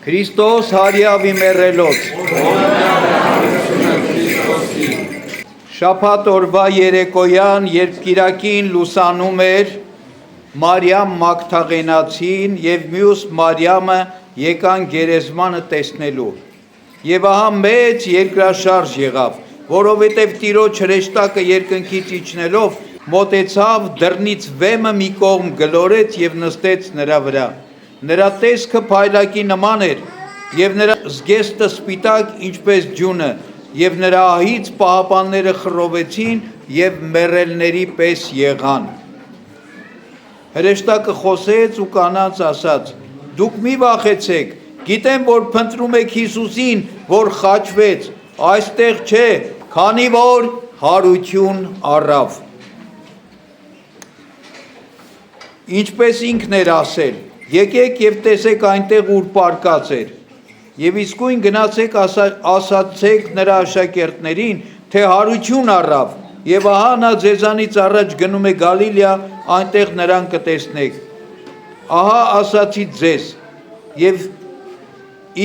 Քրիստոս հարյավի մեռելոց։ Շաբաթ օրվա երեկոյան, երբ կիրակին լուսանում էր, Մարիամ Մագդաղենացին և մյուս Մարիամը եկան գերեզմանը տեսնելու։ Եվ ահա մեծ երկրաշարժ եղավ, որովհետև Տիրոջ հրեշտակը երկնքից իջնելով մոտեցավ, դռնից վեմը մի կողմ գլորեց և նստեց նրա վրա։ Նրա տեսքը փայլակի նման էր, և նրա զգեստը սպիտակ ինչպես ջունը, և նրա ահից պահապանները խռովեցին և մեռելների պես եղան։ Հրեշտակը խոսեց ու կանանց ասաց. «Դուք մի վախեցեք, գիտեմ, որ փնտրում եք Հիսուսին, որ խաչվեց, այստեղ չէ, քանի որ հարություն առավ։ Ինչպես ինքն էր ասել, եկեք և տեսեք այնտեղ, ուր պառկած էր։ Եվ իսկույն գնացեք ասացեք նրա աշակերտներին, թե հարություն առավ, և ահա նա ձեզանից առաջ գնում է Գալիլեա, այնտեղ նրան կտեսնեք։ Ահա ասացի ձեզ»։ Եվ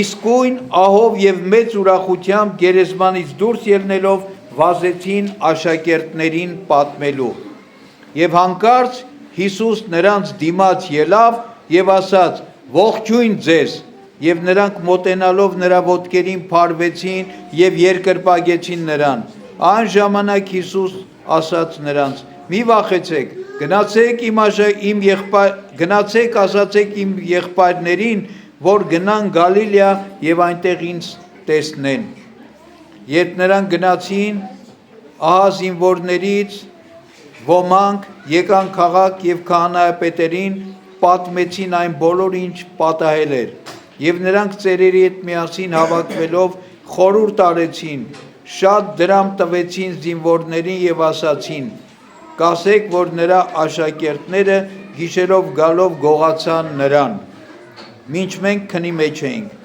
իսկույն ահով և մեծ ուրախությամբ գերեզմանից դուրս ելնելով վազեցին աշակերտներին պատմելու։ Եվ հանկարծ Հիսուս նրանց դիմաց ելավ և ասաց. «Ողջույն ձեզ», և նրանք մոտենալով նրա ոտքերին փարվեցին և երկրպագեցին նրան։ Այն ժամանակ Հիսուս ասաց նրանց. «Մի վախեցեք, գնացեք ասացեք իմ եղբայրներին, որ գնան Գալիլեա և այնտեղ ինձ տեսնեն»։ Երբ նրանք գնացին, ահա զինվորներից ոմանք եկան քաղաք և քահանայապետերին պատմեցին այն բոլորը, ինչ պատահել էր։ Եվ նրանք ծերերի հետ միասին հավաքվելով խորհուրդ արեցին, շատ դրամ տվեցին զինվորներին և ասացին. «Կասեք, որ նրա աշակերտները գիշերով գալով գողացան նրան, մինչ մենք քնի մեջ էինք։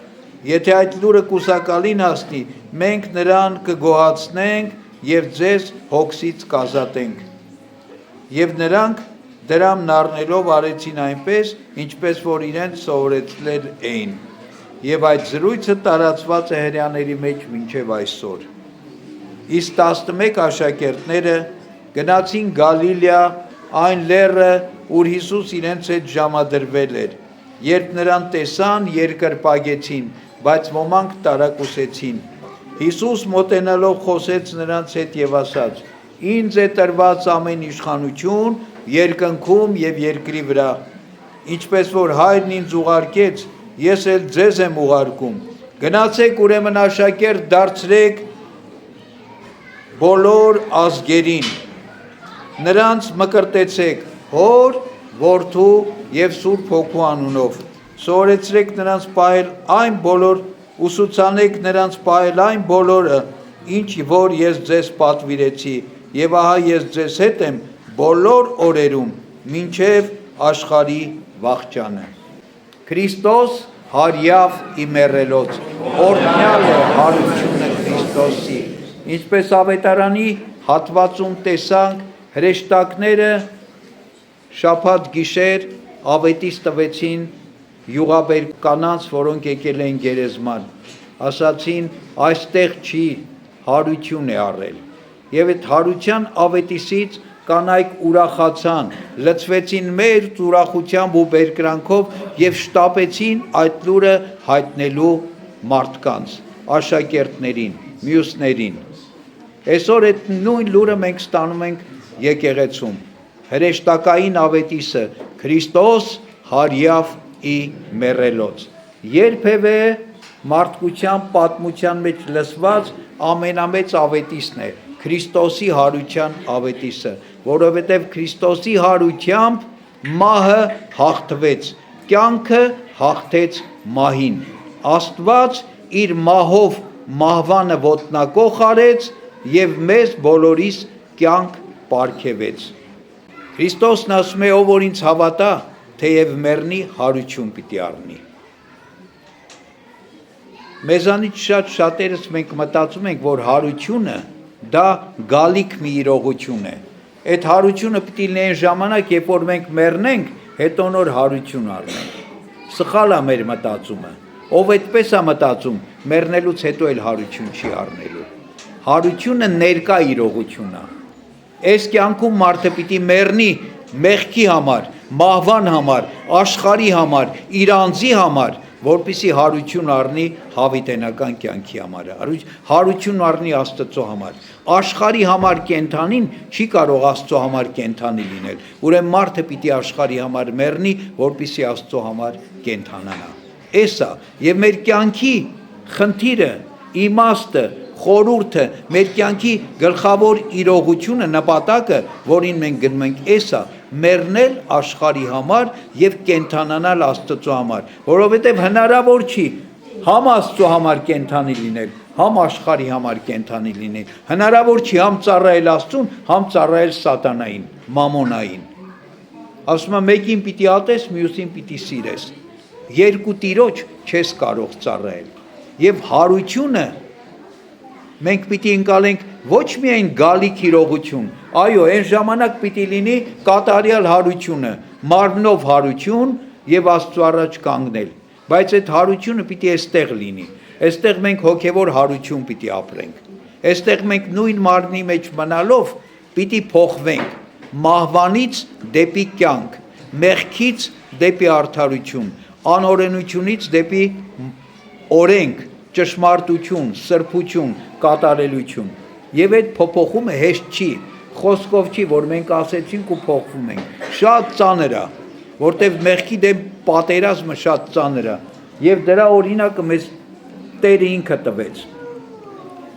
Եթե այդ լուրը կուսակալին հասնի, մենք նրան կգոհացնենք և ձեզ հոգսից կազատենք»։ Եվ նրանք դրամն առնելով արեցին այնպես, ինչպես որ իրենց սովորեցրել էին։ Եվ այդ զրույցը տարածված է հրեաների մեջ մինչև այսօր։ Իսկ 11 աշակերտները գնացին Գալիլեա, այն լեռը, ուր Հիսուս իրենց հետ ժամադրվել էր։ Երբ նրան տեսան, երկրպագեցին, բայց ոմանք տարակուսեցին։ Հիսուս մոտենալով խոսեց նրանց հետ և ասաց. «Ինձ է տրված ամեն իշխանություն երկնքում և երկրի վրա։ Ինչպես որ Հայրն ինձ ուղարկեց, ես էլ ձեզ եմ ուղարկում։ Գնացեք ուրեմն աշակերտ դարձրեք բոլոր ազգերին, նրանց մկրտեցեք Հոր, Որդու և Սուրբ Հոգու անունով, սովորեցրեք նրանց պահել այն բոլոր, ուսուցանեք նրանց պահել այն բոլորը, ինչ որ ես ձեզ պատվիրեցի, և ահա ես ձեզ հետ եմ բոլոր օրերում, մինչև աշխարհի վախճանը»։ Քրիստոս հարյավ ի մեռելոց, օրհնյալ է հարությունը Քրիստոսի։ Ինչպես ավետարանի հատվածում տեսանք, հրեշտակները շաբաթ գիշեր ավետիս տվեցին յուղաբեր կանանց, որոնք եկել էին գերեզման, ասացին այստեղ չի, հարություն է առել։ Եվ այդ հարության ավետիսից կանայք ուրախացան, լցվեցին մեծ ուրախությամբ ու բերկրանքով և շտապեցին այդ լուրը հայտնելու մարդկանց, աշակերտներին, մյուսներին։ Այսօր այդ նույն լուրը մենք ստանում ենք եկեղեցում, հրեշտակային ավետիսը Քրիստոս հարյավ ի մեռելոց։ Երբևէ մարդկության պատմության մեջ լսված ամենամեծ ավետիսն է Քրիստոսի հարության ավետիսը, որովհետև Քրիստոսի հարությամբ մահը հաղթվեց, կյանքը հաղթեց մահին։ Աստված իր մահով մահվանը ոտնակոխ արեց և մեզ բոլորիս կյանք պարգևեց։ Քրիստոսն ասում է, ով որ ինձ հավատա, թեև մեռնի, հարություն պիտի առնի։ Մեզանից շատերս մենք մտածում ենք, որ հարությունը դա գալիք մի իրողություն է։ Այդ հարությունը պիտի լինի այն ժամանակ, երբ որ մենք մեռնենք, հետո նոր հարություն առնենք։ Սխալ է մեր մտածումը։ Ով այդպես է մտածում, մեռնելուց հետո էլ հարություն չի առնելու։ Հարությունը ներկա իրողություն է։ Այս կյանքում մարդը պիտի մեռնի մեղքի համար, մահվան համար, աշխարհի համար, իր անձի համար, որպեսզի հարություն առնի հավիտենական կյանքի համար, հարություն առնի Աստծո համար։ Աշխարհի համար կենթանին չի կարող Աստծո համար կենթանի լինել։ Ուրեմն մարդը պիտի աշխարհի համար մեռնի, որպեսզի Աստծո համար կենթանանա։ Էսա եւ մեր կյանքի խնդիրը, իմաստը, խորհուրդը, մեր կյանքի գլխավոր իրողությունը, նպատակը, որին մենք գնում ենք, էսա մեռնել աշխարհի համար եւ կենթանանալ Աստծո համար, որովհետեւ հնարավոր չի համ Աստծո համար կենթանի լինել, համ աշխարհի համար կենթանի լինել։ Հնարավոր չի համ ծառայել Աստծուն, համ ծառայել սատանային, մամոնային։ Ասում եմ, մեկին պիտի ատես, մյուսին պիտի սիրես։ Երկու տիրոջ չես կարող ծառայել։ Եվ հարությունը մենք պիտի ընկալենք ոչ միայն գալիք իրողություն, այո, այն ժամանակ պիտի լինի կատարյալ հարությունը, մարմնով հարություն եւ Աստծո առաջ կանգնել, բայց այդ հարությունը պիտի այստեղ լինի, այստեղ մենք հոգեվոր հարություն պիտի ապրենք, այստեղ մենք նույն մարմնի մեջ մնալով պիտի փոխվենք մահվանից դեպի կյանք, մեղքից դեպի արդարություն, անօրենությունից դեպի օրենք, ճշմարտություն, սրբություն, կատարելություն։ Եվ այդ փոփոխումը հեշտ չի, խոսքով չի, որ մենք ասեցինք ու փոխվում ենք։ Շատ ծանր է, որտեղ մեղքի դեմ պատերազմը շատ ծանր է, եւ դրա օրինակը մեզ Տերը ինքը տվեց։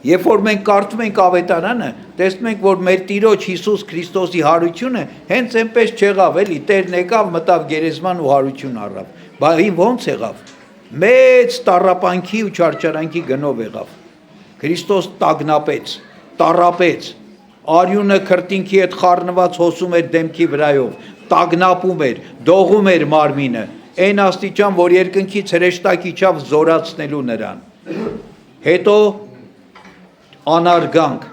Երբ որ մենք կարդում ենք ավետարանը, տեսնում ենք, որ մեր Տիրոջ Հիսուս Քրիստոսի հարությունը հենց այնպես չեղավ, էլի, Տերն եկավ, մտավ գերեզման ու հարություն առավ։ Բայց ո՞նց եղավ։ Մեծ տառապանքի ու չարչարանքի գնով եղավ։ Քրիստոս տագնապեց, տառապեց, արյունը քրտինքի հետ խառնված հոսում էր դեմքի վրայով, տագնապում էր, դողում էր մարմինը, այն աստիճան, որ երկնքից հրեշտակ իջավ զորացնելու նրան։ Հետո անարգանք,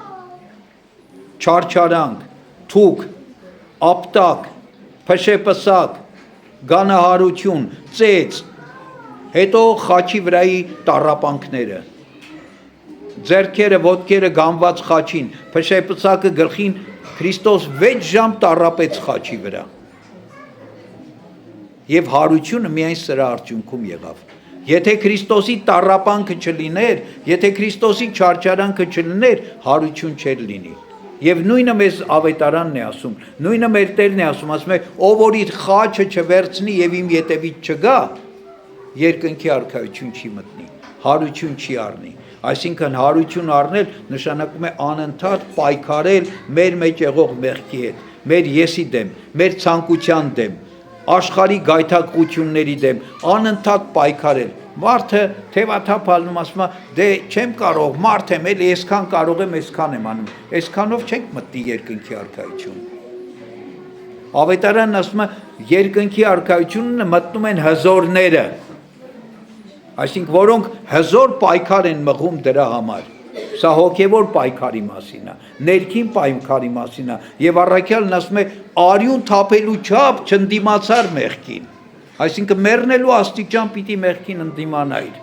չարչարանք, թուք, ապտակ, փշեպսակ, գանահարություն, ծեծ, հետո խաչի վրայի տառապանքները, ձեռքերը, ոտքերը գամված խաչին, փշեպսակը գլխին, Քրիստոս 6 ժամ տառապեց խաչի վրա։ Եվ հարությունը միայն սրա արդյունքում եղավ։ Եթե Քրիստոսի տառապանքը չլիներ, եթե Քրիստոսի չարչարանքը չլիներ, հարություն չէր լինի։ Եվ նույնը մեզ ավետարանն է ասում, նույնը մեր Տերն է ասում է, ով որ իր խաչը չվերցնի եւ իմ ետևից չգա, երկնքի արքայություն չի մտնի, հարություն չի առնի։ Այսինքն հարություն առնել նշանակում է անընդհատ պայքարել մեր մեջ եղող մեղքի հետ, մեր եսի դեմ, մեր ցանկության դեմ, աշխարհի գայթակղությունների դեմ, անընդհատ պայքարել։ Մարդը թևաթափ ալնում ասում է, դե չեմ կարող, մարդ եմ, էլի այսքան կարող եմ, այսքան եմ անում։ Այսքանով չենք մտնի երկնքի արքայություն։ Ավետարանն ասում է, երկնքի արքայությունը մտնում են հզորները, այսինքն որոնք հզոր պայքար են մղում դրա համար։ Սա հոգևոր պայքարի մասին է, ներքին պայքարի մասին է, եւ առաքյալն ասում է, արյուն թափելու չափ չընդդիմացար մեղքին։ Այսինքն մեռնելու աստիճան պիտի մեղքին ընդդիմանայր։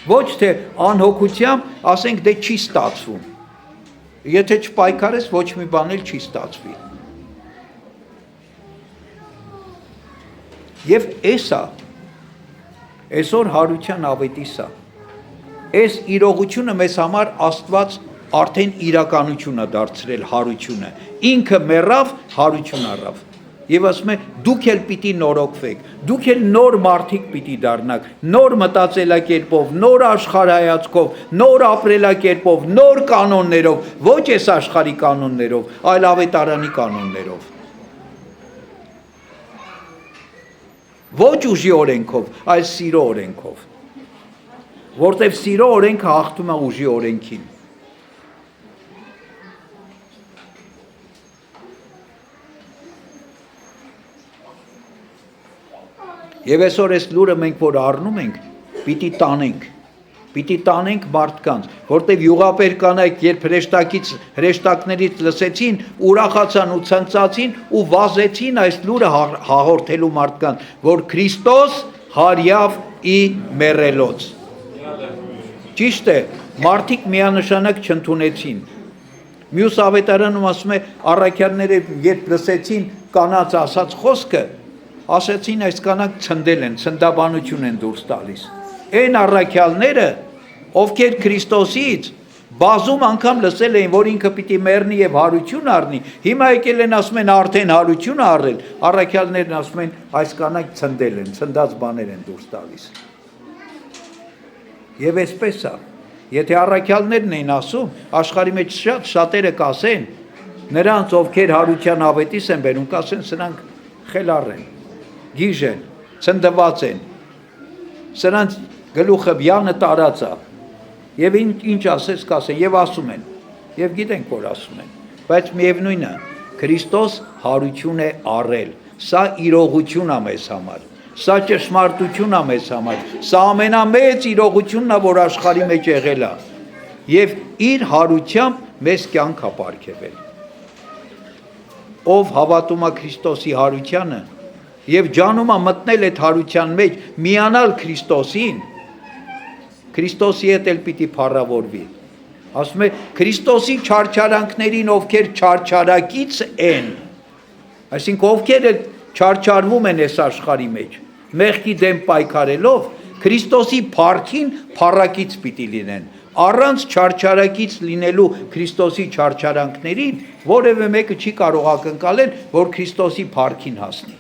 Ոչ թե անհոգությամբ ասենք դե չի ստացվում։ Եթե չպայքարես, ոչ մի բան էլ չի ստացվի։ Եվ էսա այսօր հարության ավետի սա։ Այս իրողությունը մեզ համար Աստված արդեն իրականություն է դարձրել հարությունը։ Ինքը մեռավ, հարություն առավ։ Եվ ասում է, դուք էլ պիտի նորոգվեք, դուք էլ նոր մարդիկ պիտի դառնաք, նոր մտածելակերպով, նոր աշխարհայացքով, նոր ապրելակերպով, նոր կանոններով, ոչ այս աշխարհի կանոններով, այլ ավետարանի կանոններով։ Ոչ ուժի օրենքով, այլ սիրո օրենքով, որտև սիրո օրենքը հաղթում է ուժի օրենքին։ Եվ այսօր այս լուրը մենք որ առնում ենք, պիտի տանենք մարդկանց, որտև յուղապեր կանայք, երբ հրեշտակներից լսեցին, ուրախացան ու ցնծացին ու վազեցին այս լուրը հաղորդելու մարդկանց, որ Քրիստոս հարյավ ի մեռելոց։ Ճիշտ է, մարդիկ միանշանակ չընդունեցին։ Մյուս ավետարանում ասում է առաքյալները երբ լսեցին կանանց ասած խոսքը, ասեցին այս կանանք ցնդել են, ցնդաբանություն են դուրս տալիս։ Այն առաքյալները, ովքեր Քրիստոսից բազում անգամ լսել էին, որ ինքը պիտի մեռնի եւ հարություն առնի, հիմա եկել են ասում են արդեն հարություն առել, առաքյալներն ասում են այս կանանք ցնդել են, ցնդած բաներ են դուրս տալիս։ Եվ այսպես է, եթե առաքյալներն էին ասում, աշխարհի մեջ շատերը կասեն, նրանց ովքեր հարության ավետիս են բերում, կասեն սրանք խելառ են, գիժ են, ցնդված են, սրանց գլուխը բյանը տարած է, եւ ինչ ասես կասեն, եւ ասում են, եւ գիտենք որ ասում են, բայց միևնույնն է, Քրիստոս հարություն է առել, սա իրողություն է մեզ համար, սա ճշմարտություն է մեզ համար, սա ամենամեծ իրողությունն է, որ աշխարհի մեջ եղել է, եւ իր հարությամբ մեզ կյանք է ապարգևել։ Ով հավատում է Քրիստոսի հարությանը եւ ջանում է մտնել այդ հարության մեջ, միանալ Քրիստոսին, Քրիստոսի հետ էլ պիտի փառավորվի։ Ասում է Քրիստոսի չարչարանքներին, ովքեր չարչարակից են, այսինքն ովքեր չարչարվում են այս աշխարհի մեջ, մեղքի դեմ պայքարելով, Քրիստոսի փառքին փառակից պիտի լինեն։ Առանց չարչարակից լինելու Քրիստոսի չարչարանքներին, որևէ մեկը չի կարող ակնկալել, որ Քրիստոսի փառքին հասնի։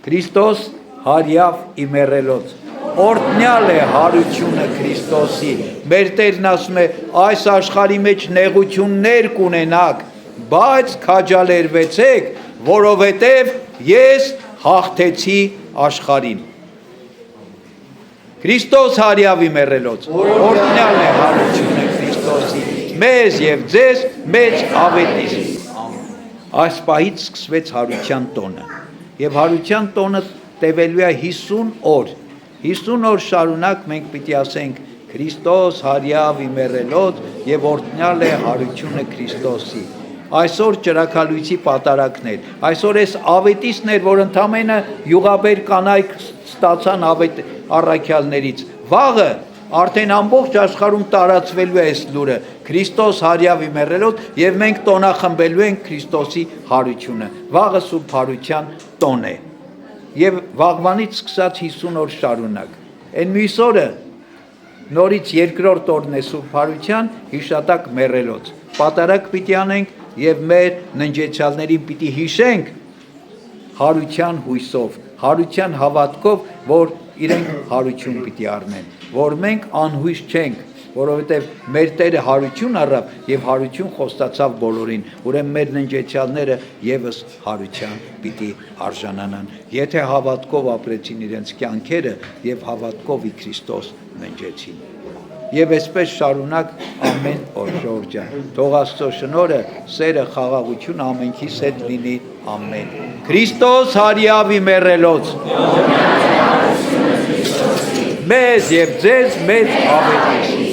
Քրիստոս հարյավ ի մեռելոց։ Օրհնյալ է հարությունը Քրիստոսի։ Մեր Տերն ասում է, այս աշխարհի մեջ նեղություններ կունենաք, բայց քաջալերվեցեք, որովհետև ես հաղթեցի աշխարհին։ Քրիստոս հարյավ ի մեռելոց։ Օրհնյալ է հարությունը Քրիստոսի։ Մեզ եւ ձեզ մեծ ավետիս։ Այս պահից սկսվեց հարության տոնը։ Եվ հարության տոնը տևելու է 50 օր։ 50 օր շարունակ մենք պիտի ասենք Քրիստոս հարյավ ի մեռելոց եւ օրհնյալ է հարությունը Քրիստոսի։ Այսօր ճրագալույցի պատարակներ, այսօր այս ավետիսներ, որ ընդամենը յուղաբեր կանայք ստացան առաքյալներից, վաղը արդեն ամբողջ աշխարհում տարածվելու է այս լուրը Քրիստոս հարյավ ի մեռելոց եւ մենք տոնախմբելու ենք Քրիստոսի հարությունը։ Վաղը սուրբ հարության տոն է։ Եվ վաղվանից սկսած 50 օր շարունակ։ Այն մյուս օրը նորից երկրորդ օրն է սուրբ հարության հիշատակ մեռելոց։ Պատարակ պիտի անենք եւ մեր ննջեցյալներին պիտի հիշենք հարության հույսով, հարության հավատքով, որ իրենք հարություն պիտի առնեն, որ մենք անհույս չենք, որովհետև մեր Տերը հարություն առավ եւ հարություն խոստացավ բոլորին, ուրեմն մեր ննջեցյալները եւս հարության պիտի արժանանան, եթե հավատքով ապրեցին իրենց կյանքերը եւ հավատքով ի Քրիստոս ննջեցին։ Եվ այսպես շարունակ ամեն օր շրջան։ Թող Աստծո շնորհը, սերը, խաղաղությունը ամենքիս հետ լինի, ամեն։ Քրիստոս հարյավ ի մեռելոց։ Մեզ եւ ձեզ մեծ ավետիս։